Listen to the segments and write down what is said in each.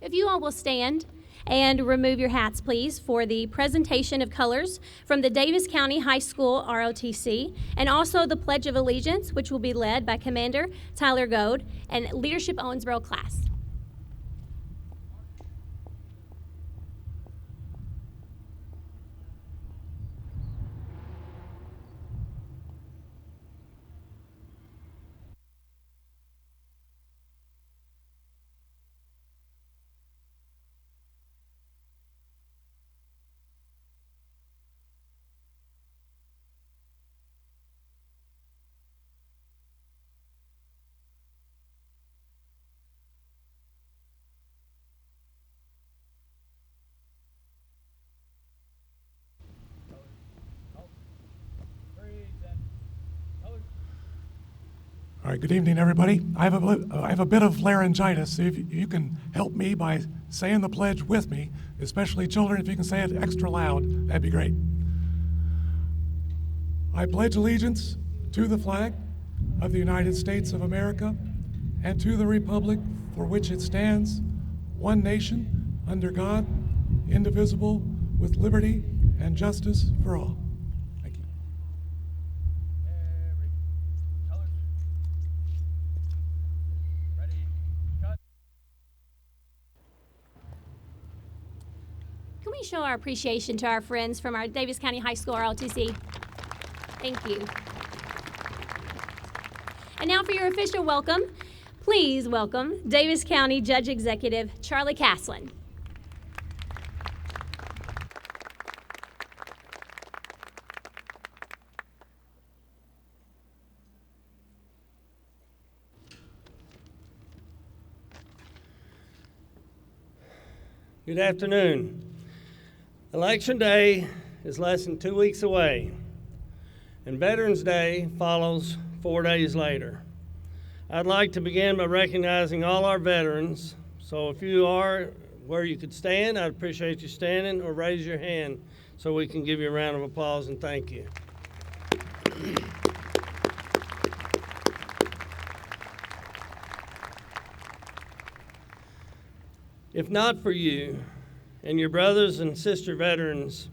If you all will stand and remove your hats, please, for the presentation of colors from the Davis County High School ROTC, and also the Pledge of Allegiance, which will be led by Commander Tyler Goad and Leadership Owensboro class. All right, good evening, everybody. I have a bit of laryngitis. If you can help me by saying the pledge with me, especially children, if you can say it extra loud, that'd be great. I pledge allegiance to the flag of the United States of America and to the republic for which it stands, one nation, under God, indivisible, with liberty and justice for all. Thank you. Can we show our appreciation to our friends from our Davis County High School ROTC? Thank you. And now for your official welcome, please welcome Davis County Judge Executive Charlie Caslin. Good afternoon. Election Day is less than 2 weeks away, and Veterans Day follows 4 days later. I'd like to begin by recognizing all our veterans. So if you are where you could stand, I'd appreciate you standing or raise your hand so we can give you a round of applause and thank you. If not for you and your brothers and sister veterans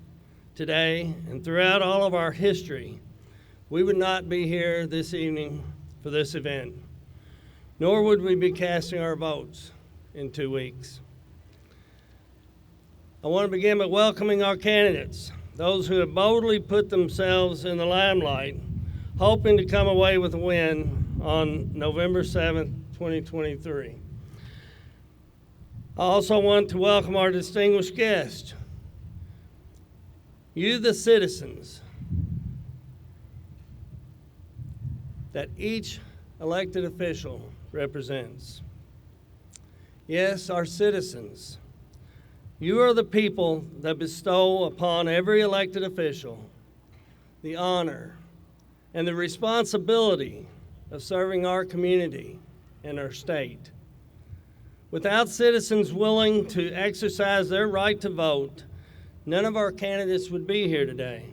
today and throughout all of our history, we would not be here this evening for this event, nor would we be casting our votes in 2 weeks. I want to begin by welcoming our candidates, those who have boldly put themselves in the limelight, hoping to come away with a win on November 7th, 2023. I also want to welcome our distinguished guest, you the citizens that each elected official represents. Yes, our citizens. You are the people that bestow upon every elected official the honor and the responsibility of serving our community and our state. Without citizens willing to exercise their right to vote, none of our candidates would be here today.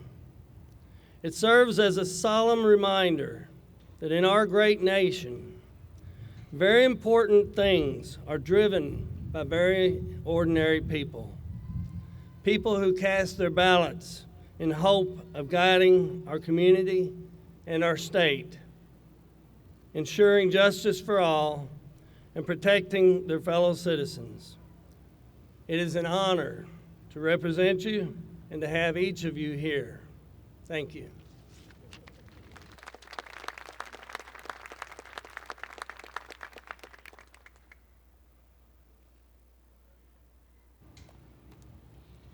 It serves as a solemn reminder that in our great nation, very important things are driven by very ordinary people. People who cast their ballots in hope of guiding our community and our state, ensuring justice for all, and protecting their fellow citizens. It is an honor to represent you and to have each of you here. Thank you.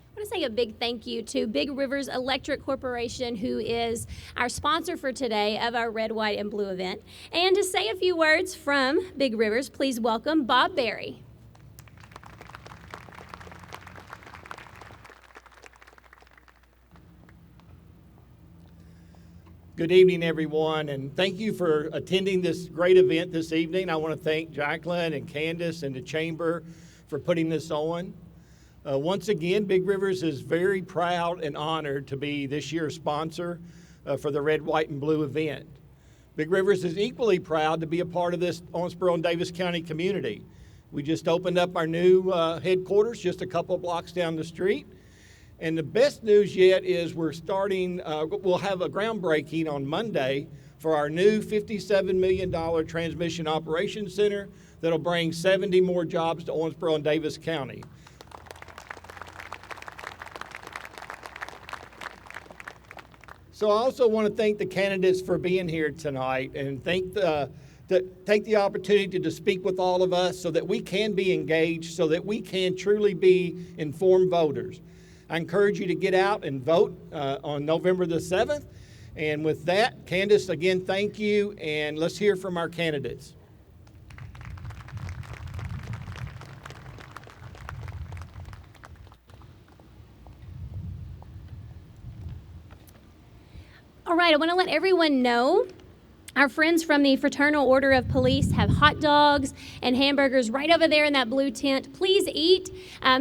I want to say a big thank you to Big Rivers Electric Corporation, who is our sponsor for today of our Red, White, and Blue event. And to say a few words from Big Rivers, please welcome Bob Berry. Good evening, everyone, and thank you for attending this great event this evening. I want to thank Jacqueline and Candace and the Chamber for putting this on. Once again, Big Rivers is very proud and honored to be this year's sponsor for the Red, White, and Blue event. Big Rivers is equally proud to be a part of this Owensboro and Davis County community. We just opened up our new headquarters just a couple of blocks down the street. And the best news yet is we'll have a groundbreaking on Monday for our new $57 million Transmission Operations Center that'll bring 70 more jobs to Owensboro and Davis County. So I also want to thank the candidates for being here tonight and take the opportunity to speak with all of us so that we can be engaged, so that we can truly be informed voters. I encourage you to get out and vote on November the 7th. And with that, Candace, again, thank you, and let's hear from our candidates. All right, I want to let everyone know our friends from the Fraternal Order of Police have hot dogs and hamburgers right over there in that blue tent. Please eat.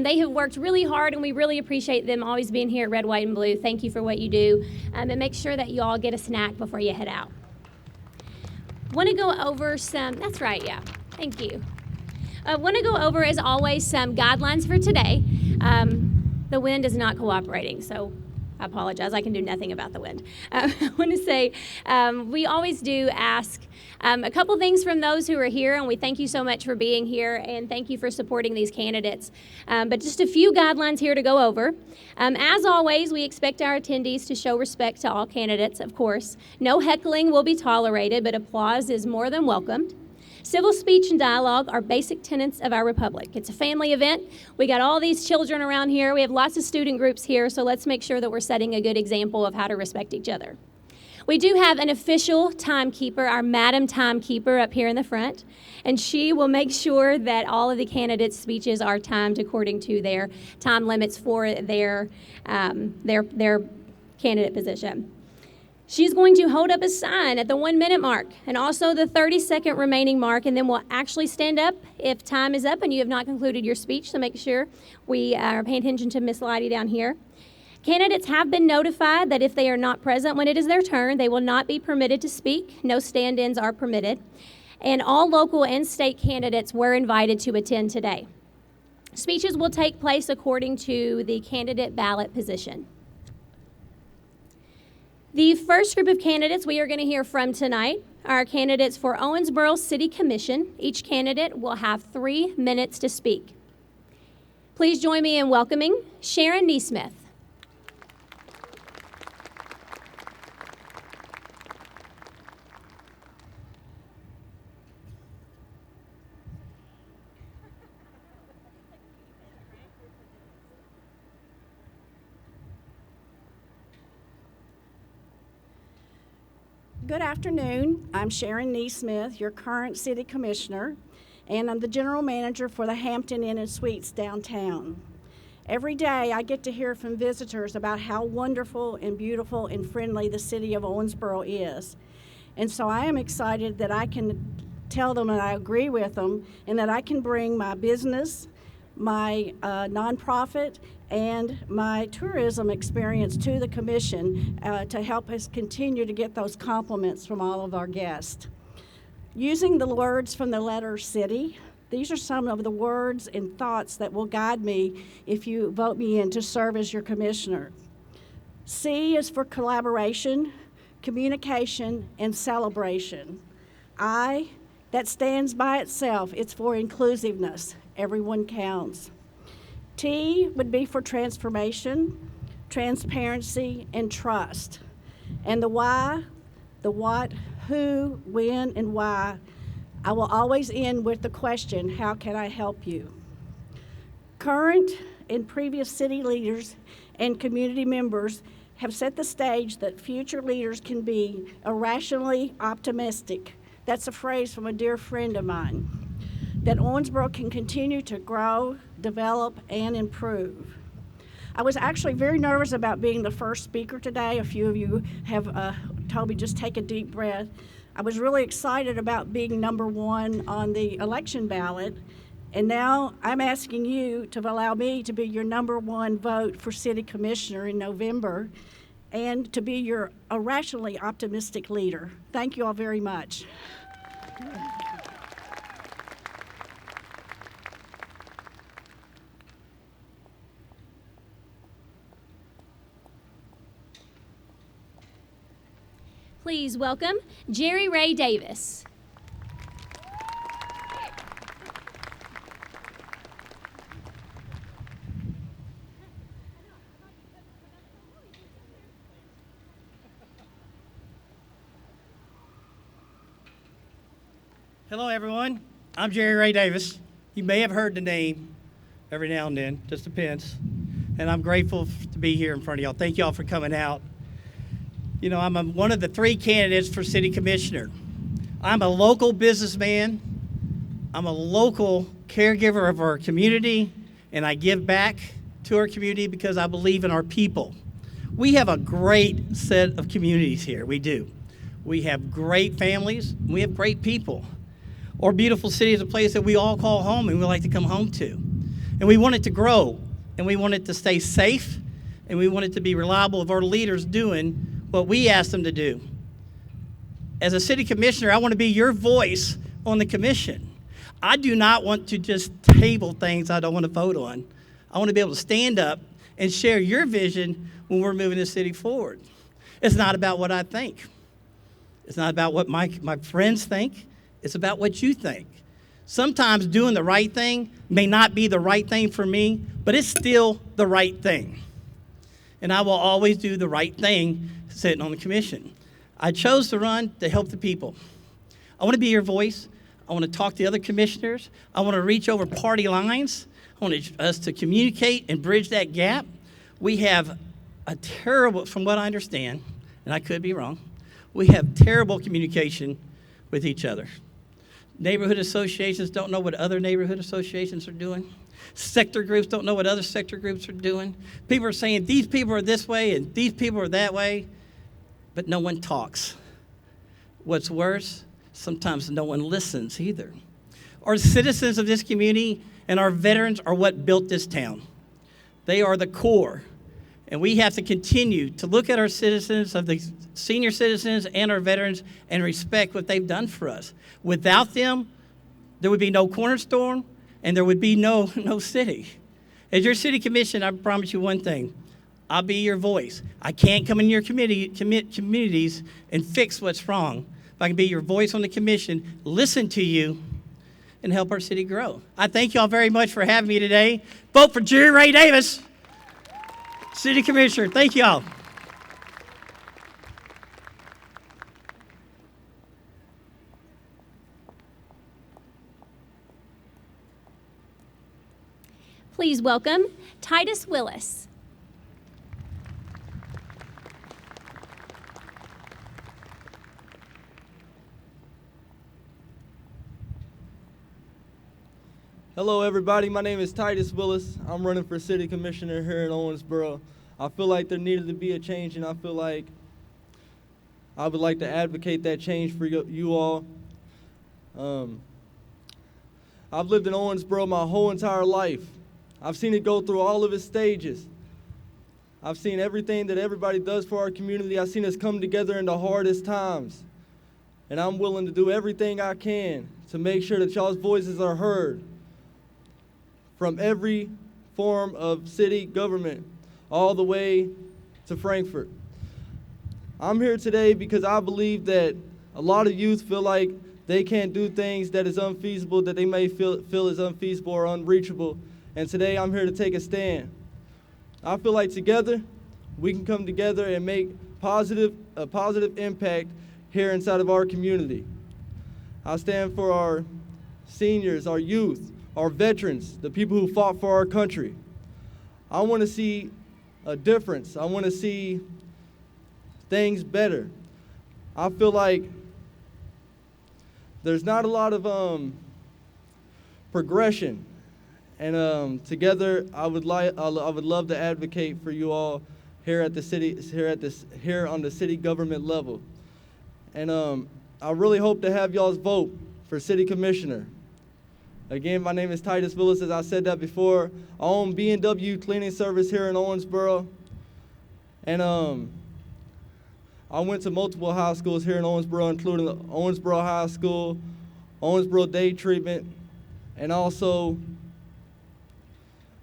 They have worked really hard, and we really appreciate them always being here at Red, White, and Blue. Thank you for what you do. And make sure that you all get a snack before you head out. Want to go over some, that's right, yeah. Thank you. I want to go over, as always, some guidelines for today. The wind is not cooperating, so I apologize. I can do nothing about the wind. I want to say we always do ask a couple things from those who are here, and we thank you so much for being here, and thank you for supporting these candidates. But just a few guidelines here to go over. As always, we expect our attendees to show respect to all candidates, of course. No heckling will be tolerated, but applause is more than welcomed. Civil speech and dialogue are basic tenets of our republic. It's a family event. We got all these children around here. We have lots of student groups here, so let's make sure that we're setting a good example of how to respect each other. We do have an official timekeeper, our Madam Timekeeper up here in the front, and she will make sure that all of the candidates' speeches are timed according to their time limits for their candidate position. She's going to hold up a sign at the 1 minute mark and also the 30-second remaining mark, and then we'll actually stand up if time is up and you have not concluded your speech, so make sure we are paying attention to Miss Lottie down here. Candidates have been notified that if they are not present when it is their turn, they will not be permitted to speak. No stand-ins are permitted. And all local and state candidates were invited to attend today. Speeches will take place according to the candidate ballot position. The first group of candidates we are going to hear from tonight are candidates for Owensboro City Commission. Each candidate will have 3 minutes to speak. Please join me in welcoming Sharon Neesmith. Good afternoon. I'm Sharon Neesmith, your current city commissioner, and I'm the general manager for the Hampton Inn and Suites downtown. Every day I get to hear from visitors about how wonderful and beautiful and friendly the city of Owensboro is. And so I am excited that I can tell them and I agree with them, and that I can bring my business, my nonprofit, and my tourism experience to the commission to help us continue to get those compliments from all of our guests. Using the words from the letter city, these are some of the words and thoughts that will guide me if you vote me in to serve as your commissioner. C is for collaboration, communication, and celebration. I, that stands by itself, it's for inclusiveness. Everyone counts. T would be for transformation, transparency, and trust. And the why, the what, who, when, and why, I will always end with the question, how can I help you? Current and previous city leaders and community members have set the stage that future leaders can be irrationally optimistic. That's a phrase from a dear friend of mine. That Owensboro can continue to grow, develop, and improve. I was actually very nervous about being the first speaker today. A few of you have told me just take a deep breath. I was really excited about being number one on the election ballot, and now I'm asking you to allow me to be your number one vote for city commissioner in November and to be your irrationally optimistic leader. Thank you all very much. Please welcome Jerry Ray Davis. Hello, everyone. I'm Jerry Ray Davis. You may have heard the name every now and then, just depends. And I'm grateful to be here in front of y'all. Thank y'all for coming out. You know, I'm one of the 3 candidates for city commissioner. I'm a local businessman. I'm a local caregiver of our community, and I give back to our community because I believe in our people. We have a great set of communities here. We do. We have great families. We have great people. Our beautiful city is a place that we all call home and we like to come home to. And we want it to grow, and we want it to stay safe, and we want it to be reliable of our leaders doing what we ask them to do. As a city commissioner, I want to be your voice on the commission. I do not want to just table things I don't want to vote on. I want to be able to stand up and share your vision when we're moving the city forward. It's not about what I think. It's not about what my friends think. It's about what you think. Sometimes doing the right thing may not be the right thing for me, but it's still the right thing. And I will always do the right thing sitting on the commission. I chose to run to help the people. I want to be your voice. I want to talk to other commissioners. I want to reach over party lines. I want us to communicate and bridge that gap. We have a terrible, from what I understand, and I could be wrong, we have terrible communication with each other. Neighborhood associations don't know what other neighborhood associations are doing. Sector groups don't know what other sector groups are doing. People are saying these people are this way and these people are that way, but no one talks. What's worse, sometimes no one listens either. Our citizens of this community and our veterans are what built this town. They are the core. And we have to continue to look at our citizens, of the senior citizens and our veterans, and respect what they've done for us. Without them, there would be no Cornerstone, and there would be no city. As your city commission, I promise you one thing. I'll be your voice. I can't come in your communities and fix what's wrong. If I can be your voice on the commission, listen to you, and help our city grow. I thank y'all very much for having me today. Vote for Jerry Ray Davis, City Commissioner. Thank y'all. Please welcome Titus Willis. Hello everybody, my name is Titus Willis. I'm running for City Commissioner here in Owensboro. I feel like there needed to be a change, and I feel like I would like to advocate that change for you all. I've lived in Owensboro my whole entire life. I've seen it go through all of its stages. I've seen everything that everybody does for our community. I've seen us come together in the hardest times. And I'm willing to do everything I can to make sure that y'all's voices are heard from every form of city government all the way to Frankfort. I'm here today because I believe that a lot of youth feel like they can't do things that is unfeasible, that they may feel is unfeasible or unreachable. And today I'm here to take a stand. I feel like together we can come together and make a positive impact here inside of our community. I stand for our seniors, our youth, our veterans, the people who fought for our country. I want to see a difference. I want to see things better. I feel like there's not a lot of progression, and together I would love to advocate for you all here at the city, here on the city government level. And I really hope to have y'all's vote for city commissioner. Again, my name is Titus Willis. As I said that before, I own B&W Cleaning Service here in Owensboro. And I went to multiple high schools here in Owensboro, including the Owensboro High School, Owensboro Day Treatment, and also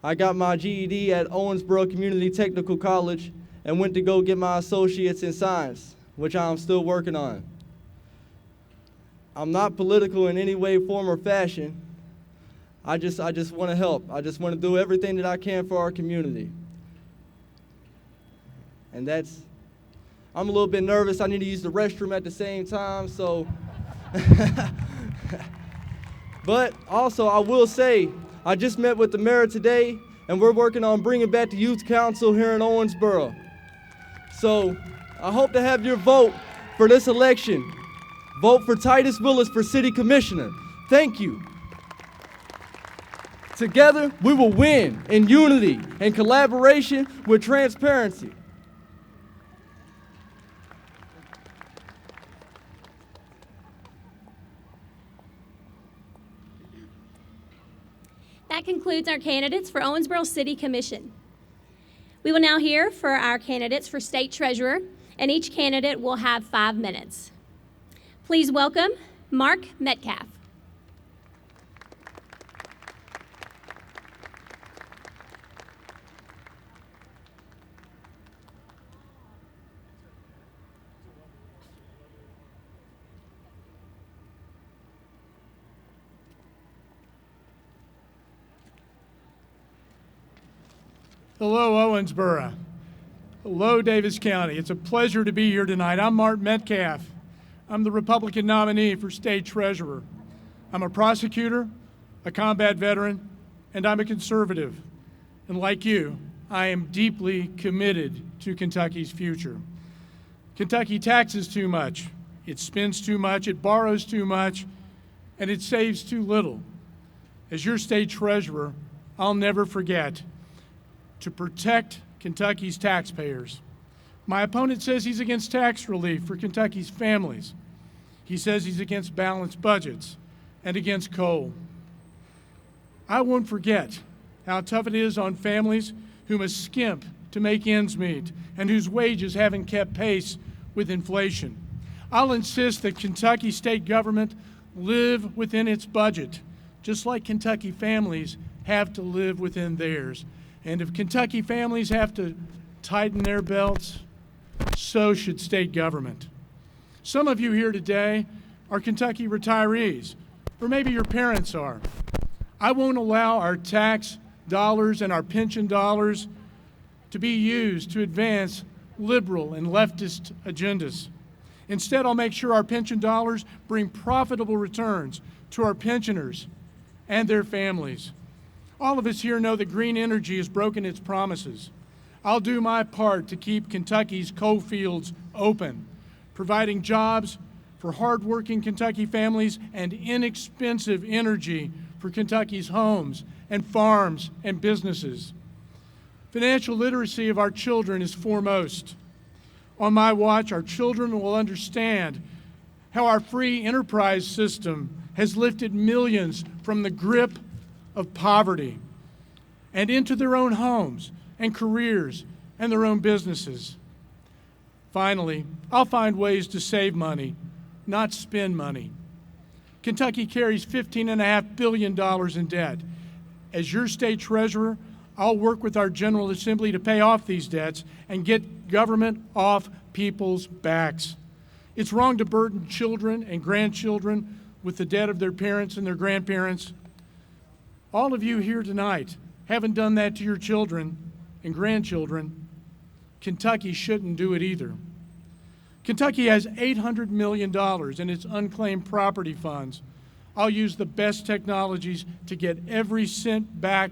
I got my GED at Owensboro Community Technical College and went to go get my associates in science. which I'm still working on. I'm not political in any way, form, or fashion. I just want to help. I just want to do everything that I can for our community. And I'm a little bit nervous. I need to use the restroom at the same time, so. But also, I will say, I just met with the mayor today, and we're working on bringing back the youth council here in Owensboro. So I hope to have your vote for this election. Vote for Titus Willis for city commissioner. Thank you. Together, we will win in unity and collaboration with transparency. That concludes our candidates for Owensboro City Commission. We will now hear for our candidates for State Treasurer, and each candidate will have 5 minutes. Please welcome Mark Metcalf. Hello, Owensboro. Hello, Davis County. It's a pleasure to be here tonight. I'm Mark Metcalf. I'm the Republican nominee for State Treasurer. I'm a prosecutor, a combat veteran, and I'm a conservative. And like you, I am deeply committed to Kentucky's future. Kentucky taxes too much, it spends too much, it borrows too much, and it saves too little. As your state treasurer, I'll never forget to protect Kentucky's taxpayers. My opponent says he's against tax relief for Kentucky's families. He says he's against balanced budgets and against coal. I won't forget how tough it is on families who must skimp to make ends meet and whose wages haven't kept pace with inflation. I'll insist that Kentucky state government live within its budget, just like Kentucky families have to live within theirs. And if Kentucky families have to tighten their belts, so should state government. Some of you here today are Kentucky retirees, or maybe your parents are. I won't allow our tax dollars and our pension dollars to be used to advance liberal and leftist agendas. Instead, I'll make sure our pension dollars bring profitable returns to our pensioners and their families. All of us here know that green energy has broken its promises. I'll do my part to keep Kentucky's coal fields open, providing jobs for hardworking Kentucky families and inexpensive energy for Kentucky's homes and farms and businesses. Financial literacy of our children is foremost. On my watch, our children will understand how our free enterprise system has lifted millions from the grip of poverty and into their own homes and careers and their own businesses. Finally, I'll find ways to save money, not spend money. Kentucky carries $15.5 billion in debt. As your state treasurer, I'll work with our General Assembly to pay off these debts and get government off people's backs. It's wrong to burden children and grandchildren with the debt of their parents and their grandparents. All of you here tonight haven't done that to your children and grandchildren. Kentucky shouldn't do it either. Kentucky has $800 million in its unclaimed property funds. I'll use the best technologies to get every cent back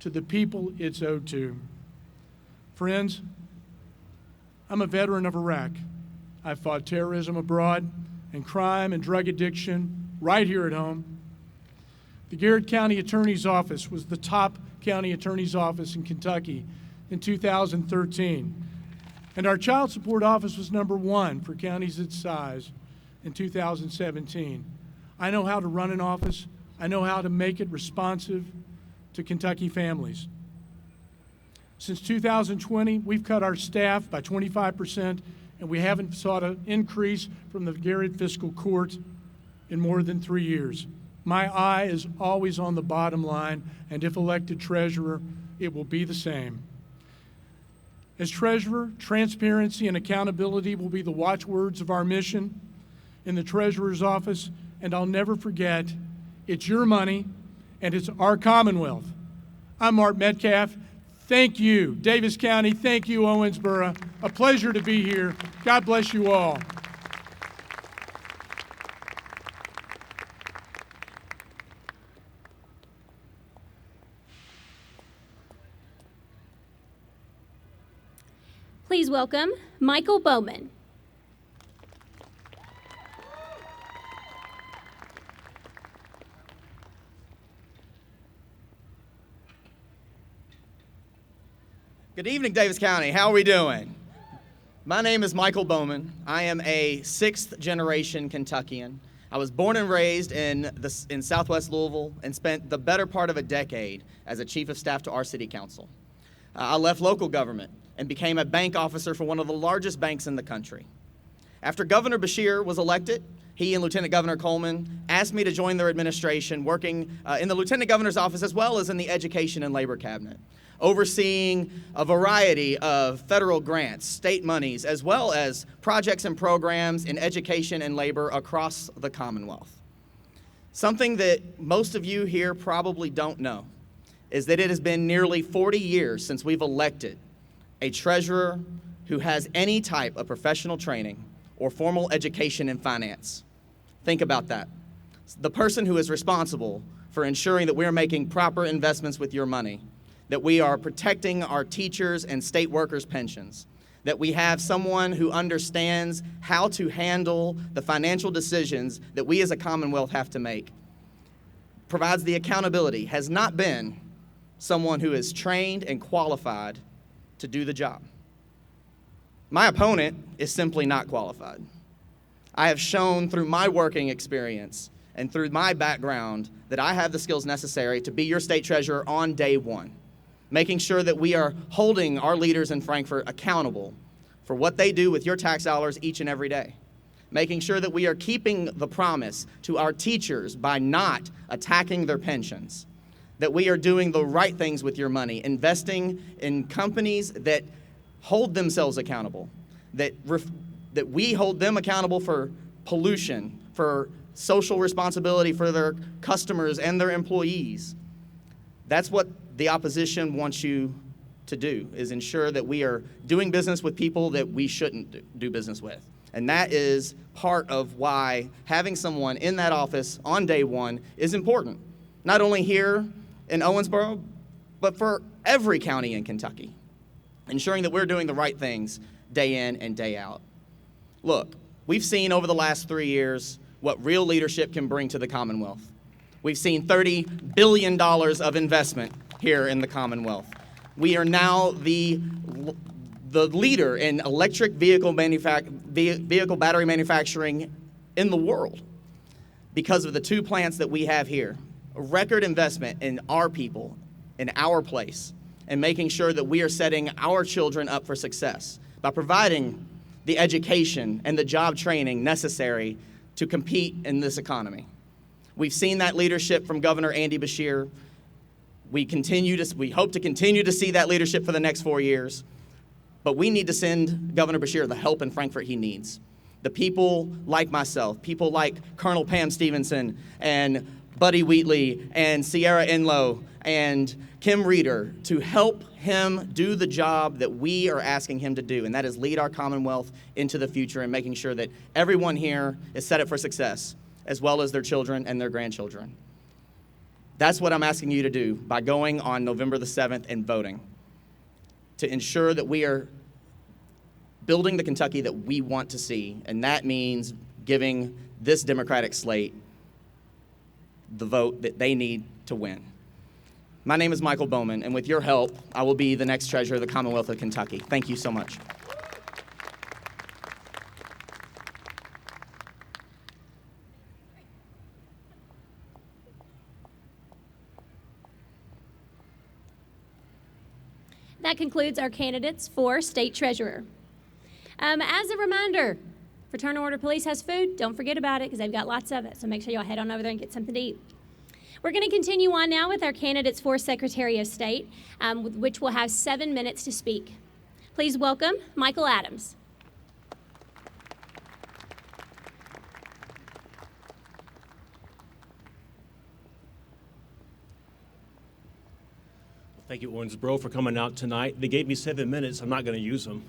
to the people it's owed to. Friends, I'm a veteran of Iraq. I've fought terrorism abroad and crime and drug addiction right here at home. The Garrett County Attorney's Office was the top county attorney's office in Kentucky in 2013. And our child support office was #1 for counties its size in 2017. I know how to run an office. I know how to make it responsive to Kentucky families. Since 2020, we've cut our staff by 25%, and we haven't sought an increase from the Garrett Fiscal Court in more than 3 years. My eye is always on the bottom line, and if elected treasurer, it will be the same. As treasurer, transparency and accountability will be the watchwords of our mission in the treasurer's office, and I'll never forget, it's your money and it's our Commonwealth. I'm Mark Metcalf. Thank you, Davis County. Thank you, Owensboro. A pleasure to be here. God bless you all. Please welcome Michael Bowman. Good evening, Davis County. How are we doing? My name is Michael Bowman. I am a sixth-generation Kentuckian. I was born and raised in Southwest Louisville and spent the better part of a decade as a chief of staff to our city council. I left local government and became a bank officer for one of the largest banks in the country. After Governor Beshear was elected, he and Lieutenant Governor Coleman asked me to join their administration, working in the Lieutenant Governor's office as well as in the Education and Labor Cabinet, overseeing a variety of federal grants, state monies, as well as projects and programs in education and labor across the Commonwealth. Something that most of you here probably don't know is that it has been nearly 40 years since we've elected a treasurer who has any type of professional training or formal education in finance. Think about that. The person who is responsible for ensuring that we're making proper investments with your money, that we are protecting our teachers and state workers' pensions, that we have someone who understands how to handle the financial decisions that we as a Commonwealth have to make, provides the accountability, has not been someone who is trained and qualified to do the job. My opponent is simply not qualified. I have shown through my working experience and through my background that I have the skills necessary to be your state treasurer on day one, making sure that we are holding our leaders in Frankfort accountable for what they do with your tax dollars each and every day, making sure that we are keeping the promise to our teachers by not attacking their pensions, that we are doing the right things with your money, investing in companies that hold themselves accountable, that we hold them accountable for pollution, for social responsibility for their customers and their employees. That's what the opposition wants you to do, is ensure that we are doing business with people that we shouldn't do business with. And that is part of why having someone in that office on day one is important, not only here in Owensboro, but for every county in Kentucky, ensuring that we're doing the right things day in and day out. Look, we've seen over the last 3 years what real leadership can bring to the Commonwealth. We've seen $30 billion of investment here in the Commonwealth. We are now the leader in electric vehicle battery manufacturing in the world because of the 2 plants that we have here. A record investment in our people, in our place, and making sure that we are setting our children up for success by providing the education and the job training necessary to compete in this economy. We've seen that leadership from Governor Andy Beshear. We hope to continue to see that leadership for the next 4 years, but we need to send Governor Beshear the help in Frankfort he needs. The people like myself, people like Colonel Pam Stevenson and Buddy Wheatley and Sierra Enlow and Kim Reeder, to help him do the job that we are asking him to do, and that is lead our Commonwealth into the future and making sure that everyone here is set up for success, as well as their children and their grandchildren. That's what I'm asking you to do by going on November the 7th and voting, to ensure that we are building the Kentucky that we want to see, and that means giving this Democratic slate the vote that they need to win. My name is Michael Bowman, and with your help, I will be the next treasurer of the Commonwealth of Kentucky. Thank you so much. That concludes our candidates for state treasurer. As a reminder, Fraternal Order Police has food. Don't forget about it because they've got lots of it. So make sure y'all head on over there and get something to eat. We're going to continue on now with our candidates for Secretary of State, which will have 7 minutes to speak. Please welcome Michael Adams. Thank you, Owensboro, for coming out tonight. They gave me 7 minutes. I'm not going to use them.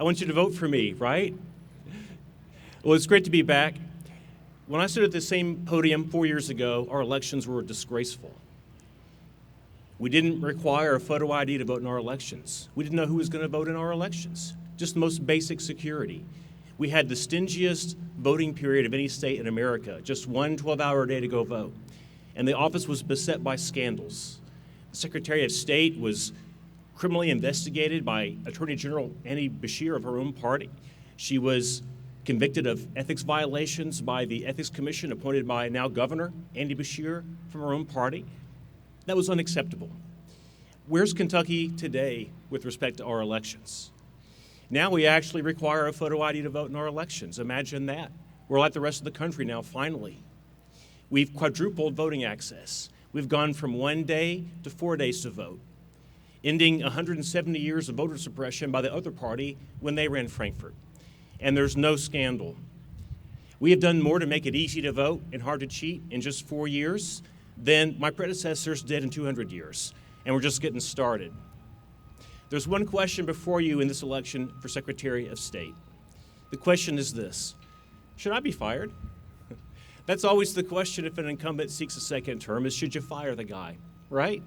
I want you to vote for me, right? Well, it's great to be back. When I stood at the same podium 4 years ago, our elections were disgraceful. We didn't require a photo ID to vote in our elections. We didn't know who was going to vote in our elections. Just the most basic security. We had the stingiest voting period of any state in America, just one 12-hour day to go vote. And the office was beset by scandals. The Secretary of State was criminally investigated by Attorney General Andy Beshear of her own party. She was convicted of ethics violations by the Ethics Commission appointed by now Governor Andy Beshear from her own party. That was unacceptable. Where's Kentucky today with respect to our elections? Now we actually require a photo ID to vote in our elections. Imagine that. We're like the rest of the country now, finally. We've quadrupled voting access. We've gone from 1 day to 4 days to vote, ending 170 years of voter suppression by the other party when they ran Frankfort. And there's no scandal. We have done more to make it easy to vote and hard to cheat in just 4 years than my predecessors did in 200 years. And we're just getting started. There's one question before you in this election for Secretary of State. The question is this: should I be fired? That's always the question if an incumbent seeks a second term, is should you fire the guy, right?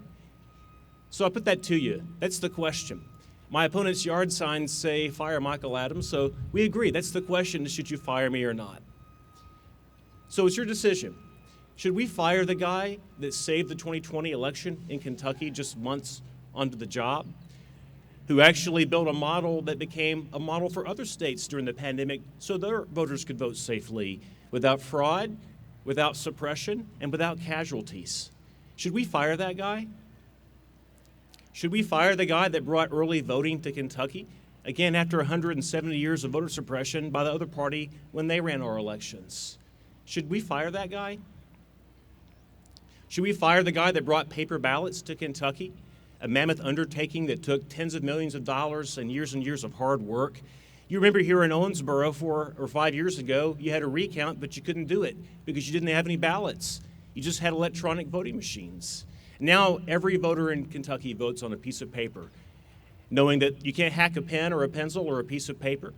So I put that to you. That's the question. My opponent's yard signs say fire Michael Adams, so we agree. That's the question, is should you fire me or not? So it's your decision. Should we fire the guy that saved the 2020 election in Kentucky just months onto the job, who actually built a model that became a model for other states during the pandemic so their voters could vote safely without fraud, without suppression, and without casualties? Should we fire that guy? Should we fire the guy that brought early voting to Kentucky, again after 170 years of voter suppression by the other party when they ran our elections? Should we fire that guy? Should we fire the guy that brought paper ballots to Kentucky, a mammoth undertaking that took tens of millions of dollars and years of hard work? You remember here in Owensboro 4 or 5 years ago, you had a recount, but you couldn't do it because you didn't have any ballots. You just had electronic voting machines. Now every voter in Kentucky votes on a piece of paper, knowing that you can't hack a pen or a pencil or a piece of paper.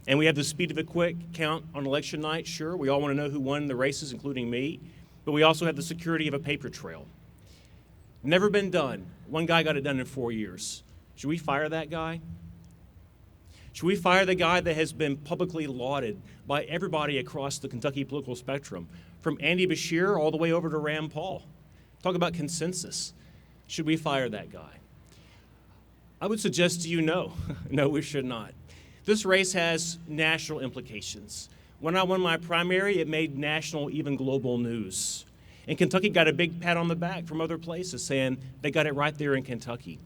And we have the speed of a quick count on election night, sure. We all want to know who won the races, including me. But we also have the security of a paper trail. Never been done. One guy got it done in 4 years. Should we fire that guy? Should we fire the guy that has been publicly lauded by everybody across the Kentucky political spectrum, from Andy Beshear all the way over to Rand Paul? Talk about consensus. Should we fire that guy? I would suggest to you no. No, we should not. This race has national implications. When I won my primary, it made national, even global news. And Kentucky got a big pat on the back from other places saying they got it right there in Kentucky.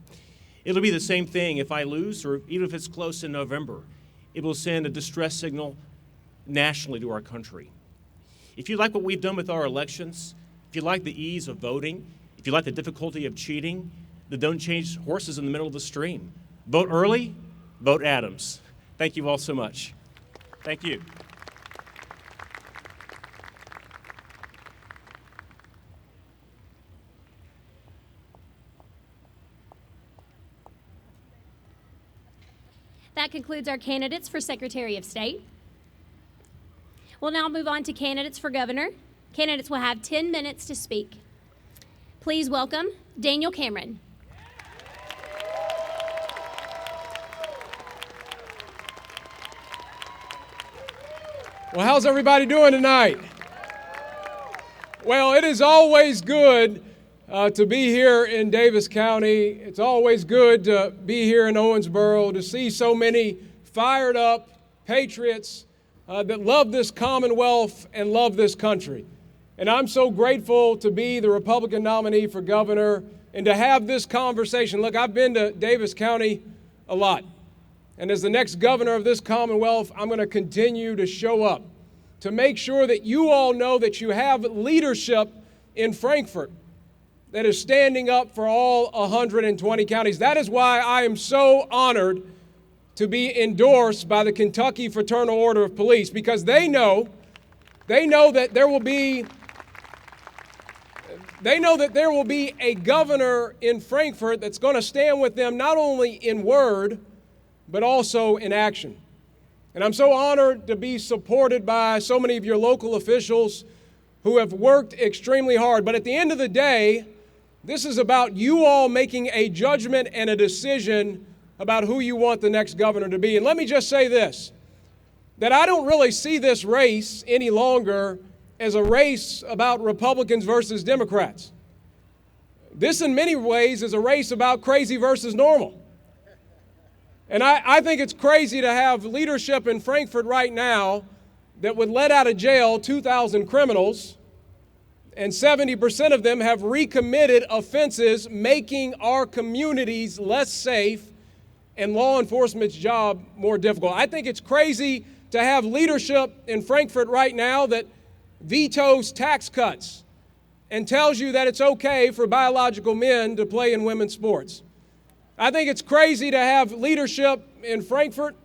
It'll be the same thing if I lose, or even if it's close in November. It will send a distress signal nationally to our country. If you like what we've done with our elections, if you like the ease of voting, if you like the difficulty of cheating, then don't change horses in the middle of the stream. Vote early, vote Adams. Thank you all so much. Thank you. That concludes our candidates for Secretary of State. We'll now move on to candidates for governor. Candidates will have 10 minutes to speak. Please welcome Daniel Cameron. Well, how's everybody doing tonight? Well, it is always good to be here in Davis County. It's always good to be here in Owensboro, to see so many fired up patriots that love this Commonwealth and love this country. And I'm so grateful to be the Republican nominee for governor and to have this conversation. Look, I've been to Davis County a lot. And as the next governor of this Commonwealth, I'm going to continue to show up to make sure that you all know that you have leadership in Frankfort that is standing up for all 120 counties. That is why I am so honored to be endorsed by the Kentucky Fraternal Order of Police, because they know that there will be a governor in Frankfort that's going to stand with them not only in word, but also in action. And I'm so honored to be supported by so many of your local officials who have worked extremely hard. But at the end of the day, this is about you all making a judgment and a decision about who you want the next governor to be. And let me just say this, that I don't really see this race any longer as a race about Republicans versus Democrats. This, in many ways, is a race about crazy versus normal. And I think it's crazy to have leadership in Frankfort right now that would let out of jail 2,000 criminals, and 70% of them have recommitted offenses, making our communities less safe and law enforcement's job more difficult. I think it's crazy to have leadership in Frankfort right now that vetoes tax cuts and tells you that it's okay for biological men to play in women's sports. I think it's crazy to have leadership in Frankfort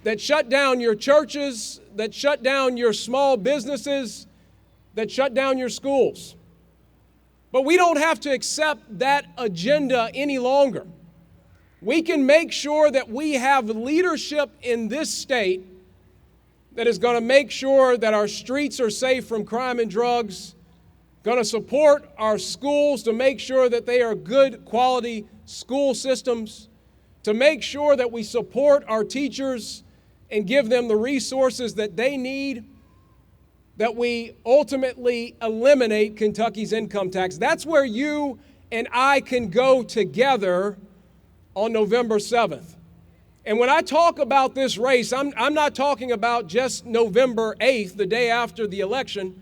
that shut down your churches, that shut down your small businesses, that shut down your schools. But we don't have to accept that agenda any longer. We can make sure that we have leadership in this state that is going to make sure that our streets are safe from crime and drugs, going to support our schools to make sure that they are good quality school systems, to make sure that we support our teachers and give them the resources that they need, that we ultimately eliminate Kentucky's income tax. That's where you and I can go together on November 7th. And when I talk about this race, I'm not talking about just November 8th, the day after the election.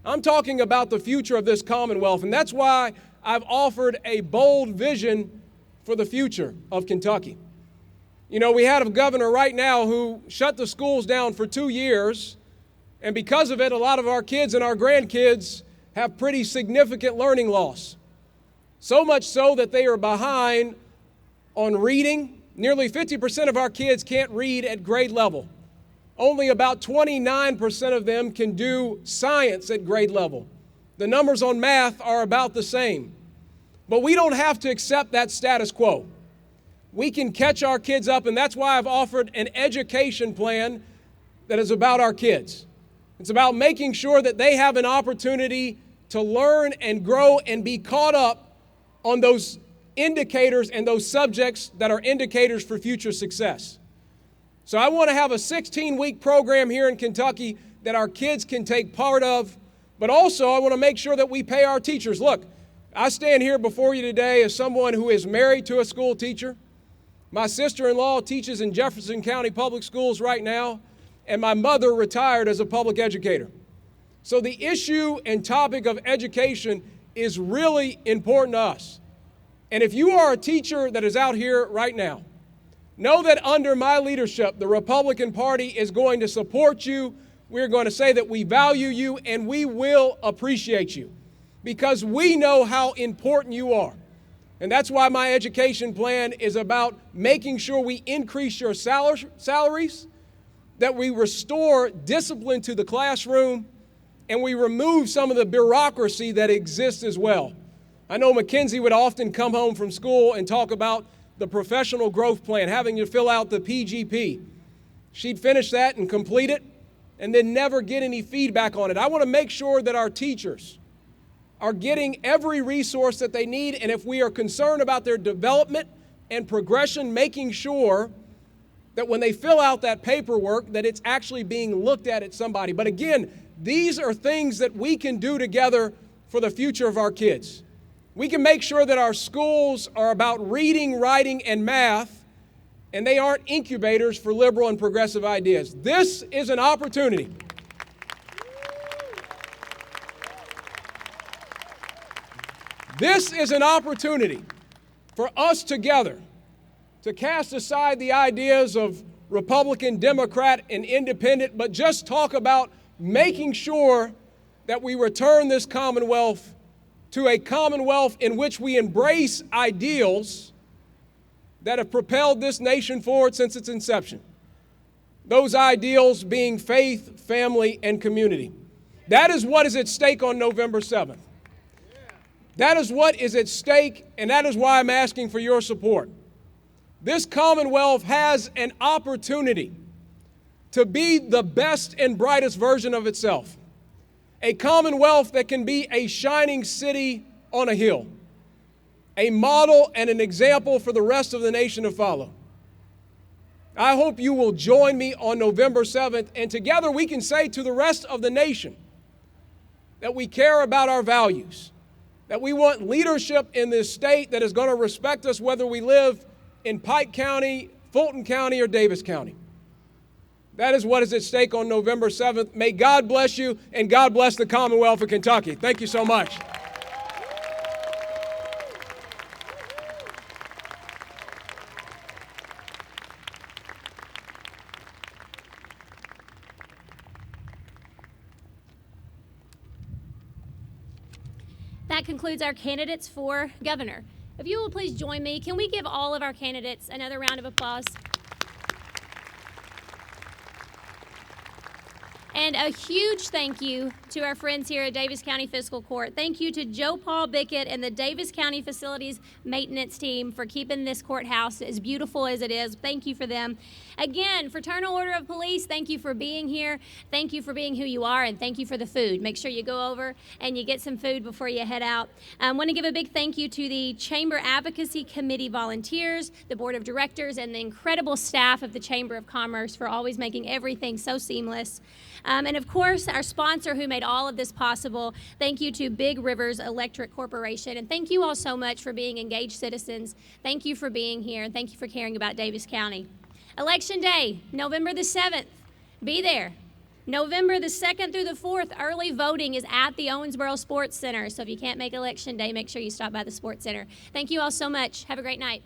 I'm talking about the future of this Commonwealth. And that's why I've offered a bold vision for the future of Kentucky. You know, we have a governor right now who shut the schools down for 2 years, and because of it, a lot of our kids and our grandkids have pretty significant learning loss. So much so that they are behind on reading. Nearly 50% of our kids can't read at grade level. Only about 29% of them can do science at grade level. The numbers on math are about the same. But we don't have to accept that status quo. We can catch our kids up, and that's why I've offered an education plan that is about our kids. It's about making sure that they have an opportunity to learn and grow and be caught up on those indicators and those subjects that are indicators for future success. So I want to have a 16-week program here in Kentucky that our kids can take part of, but also I want to make sure that we pay our teachers. Look, I stand here before you today as someone who is married to a school teacher. My sister-in-law teaches in Jefferson County Public Schools right now, and my mother retired as a public educator. So the issue and topic of education is really important to us. And if you are a teacher that is out here right now, know that under my leadership, the Republican Party is going to support you. We're going to say that we value you and we will appreciate you because we know how important you are. And that's why my education plan is about making sure we increase your salaries, that we restore discipline to the classroom, and we remove some of the bureaucracy that exists as well. I know Mackenzie would often come home from school and talk about the professional growth plan, having to fill out the PGP. She'd finish that and complete it and then never get any feedback on it. I want to make sure that our teachers are getting every resource that they need, and if we are concerned about their development and progression, making sure that when they fill out that paperwork that it's actually being looked at somebody. But again, these are things that we can do together for the future of our kids. We can make sure that our schools are about reading, writing, and math, and they aren't incubators for liberal and progressive ideas. This is an opportunity. This is an opportunity for us together to cast aside the ideas of Republican, Democrat, and Independent, but just talk about making sure that we return this Commonwealth to a Commonwealth in which we embrace ideals that have propelled this nation forward since its inception. Those ideals being faith, family, and community. That is what is at stake on November 7th. That is what is at stake, and that is why I'm asking for your support. This Commonwealth has an opportunity to be the best and brightest version of itself. A Commonwealth that can be a shining city on a hill, a model and an example for the rest of the nation to follow. I hope you will join me on November 7th, and together we can say to the rest of the nation that we care about our values, that we want leadership in this state that is going to respect us whether we live in Pike County, Fulton County, or Davis County. That is what is at stake on November 7th. May God bless you, and God bless the Commonwealth of Kentucky. Thank you so much. That concludes our candidates for governor. If you will please join me, can we give all of our candidates another round of applause? And a huge thank you to our friends here at Davis County Fiscal Court. Thank you to Joe Paul Bickett and the Davis County Facilities Maintenance Team for keeping this courthouse as beautiful as it is. Thank you for them. Again, Fraternal Order of Police, thank you for being here. Thank you for being who you are, and thank you for the food. Make sure you go over and you get some food before you head out. I want to give a big thank you to the Chamber Advocacy Committee volunteers, the Board of Directors, and the incredible staff of the Chamber of Commerce for always making everything so seamless. And of course, our sponsor who made all of this possible. Thank you to Big Rivers Electric Corporation. And thank you all so much for being engaged citizens. Thank you for being here, and thank you for caring about Davis County. Election Day, November the 7th. Be there. November the 2nd through the 4th, early voting is at the Owensboro Sports Center. So if you can't make Election Day, make sure you stop by the Sports Center. Thank you all so much. Have a great night.